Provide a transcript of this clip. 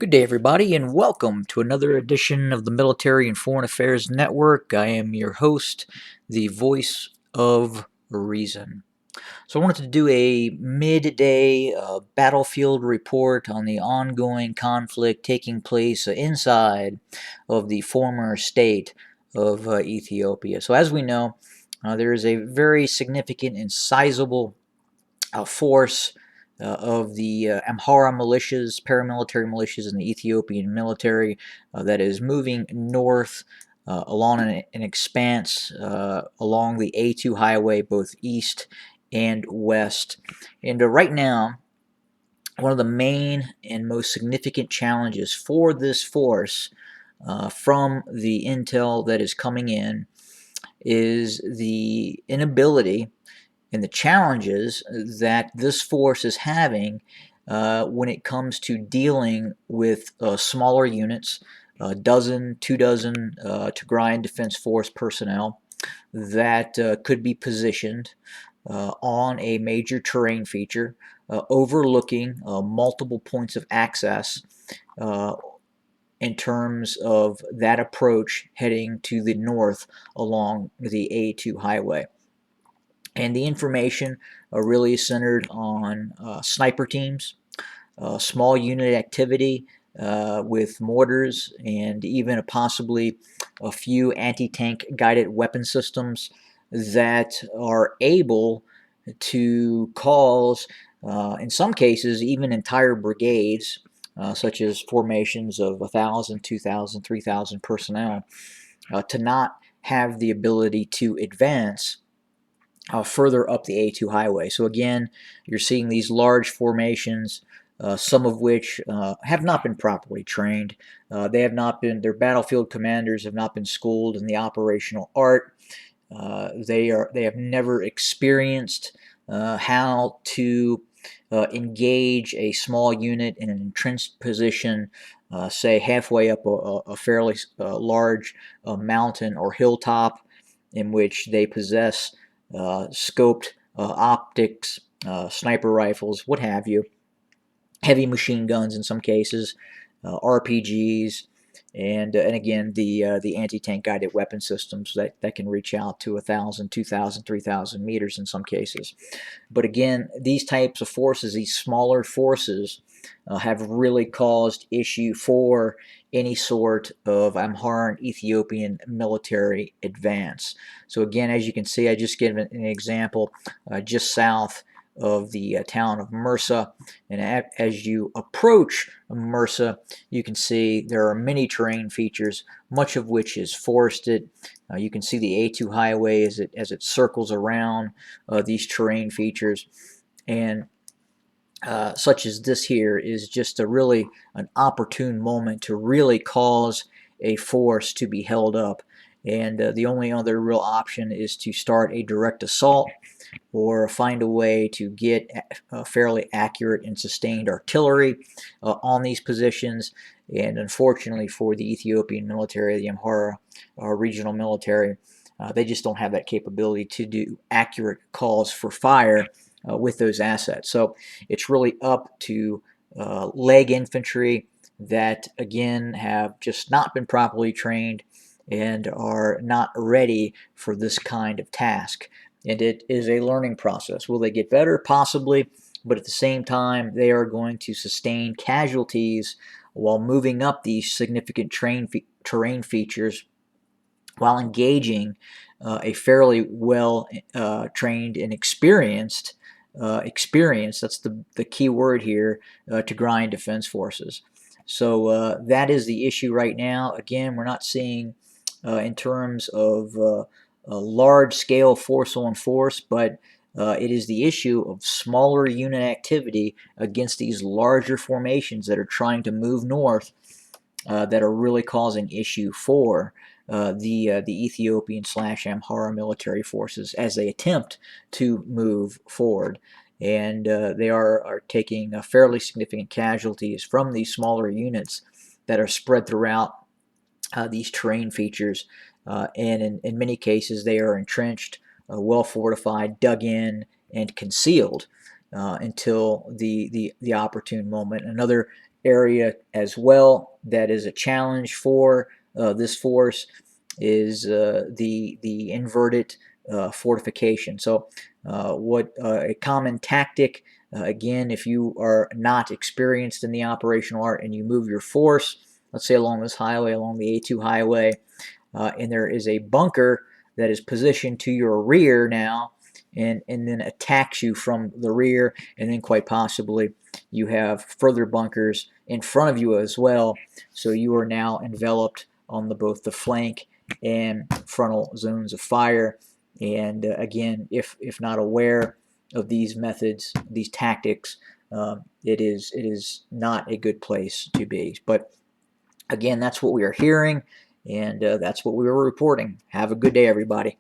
Good day, everybody, and welcome to another edition of the Military and Foreign Affairs Network. I am your host, the voice of reason. So, I wanted to do a midday battlefield report on the ongoing conflict taking place inside of the former state of Ethiopia. So, as we know, there is a very significant and sizable force of the Amhara militias, paramilitary militias, and the Ethiopian military that is moving north along an expanse along the A2 highway, both east and west. And right now, one of the main and most significant challenges for this force from the intel that is coming in is the inability and the challenges that this force is having when it comes to dealing with smaller units, a dozen, 2 dozen Tigray Defense Force personnel that could be positioned on a major terrain feature overlooking multiple points of access uh, in terms of that approach heading to the north along the A2 highway. And the information really is centered on sniper teams, small unit activity with mortars, and even possibly a few anti-tank guided weapon systems that are able to cause, in some cases, even entire brigades, such as formations of 1,000, 2,000, 3,000 personnel, to not have the ability to advance further up the A2 highway. So again, you're seeing these large formations, some of which have not been properly trained. They have not been, their battlefield commanders have not been schooled in the operational art. They have never experienced how to engage a small unit in an entrenched position, say halfway up a fairly large mountain or hilltop, in which they possess scoped optics, sniper rifles, what have you, heavy machine guns in some cases, RPGs, and again the anti-tank guided weapon systems that can reach out to 1,000, 2,000, 3,000 meters in some cases. But again, these types of forces, these smaller forces, have really caused issue for any sort of Amharan Ethiopian military advance. So again, as you can see, I just gave an example just south of the town of Mursa, and as you approach Mursa, you can see there are many terrain features, much of which is forested. You can see the A2 highway as it circles around these terrain features, and such as this here is just really an opportune moment to really cause a force to be held up. And the only other real option is to start a direct assault or find a way to get fairly accurate and sustained artillery on these positions. And unfortunately for the Ethiopian military, the Amhara regional military, they just don't have that capability to do accurate calls for fire with those assets. So it's really up to leg infantry that, again, have just not been properly trained and are not ready for this kind of task. And it is a learning process. Will they get better? Possibly. But at the same time, they are going to sustain casualties while moving up these significant terrain features while engaging a fairly well trained and experienced that's the key word here, Tigray Defense Forces. So that is the issue right now. Again, we're not seeing in terms of a large-scale force-on-force, but it is the issue of smaller unit activity against these larger formations that are trying to move north that are really causing issue for the Ethiopian / Amhara military forces as they attempt to move forward. And they are taking fairly significant casualties from these smaller units that are spread throughout these terrain features. And in many cases, they are entrenched, well fortified, dug in, and concealed until the opportune moment. Another area as well that is a challenge for this force is the inverted fortification. So what a common tactic, again, if you are not experienced in the operational art and you move your force, let's say along this highway, along the A2 highway, and there is a bunker that is positioned to your rear now, and then attacks you from the rear, and then quite possibly you have further bunkers in front of you as well. So you are now enveloped on both the flank and frontal zones of fire. And again, if not aware of these methods, these tactics, it is not a good place to be. But again, that's what we are hearing, and that's what we were reporting. Have a good day, everybody.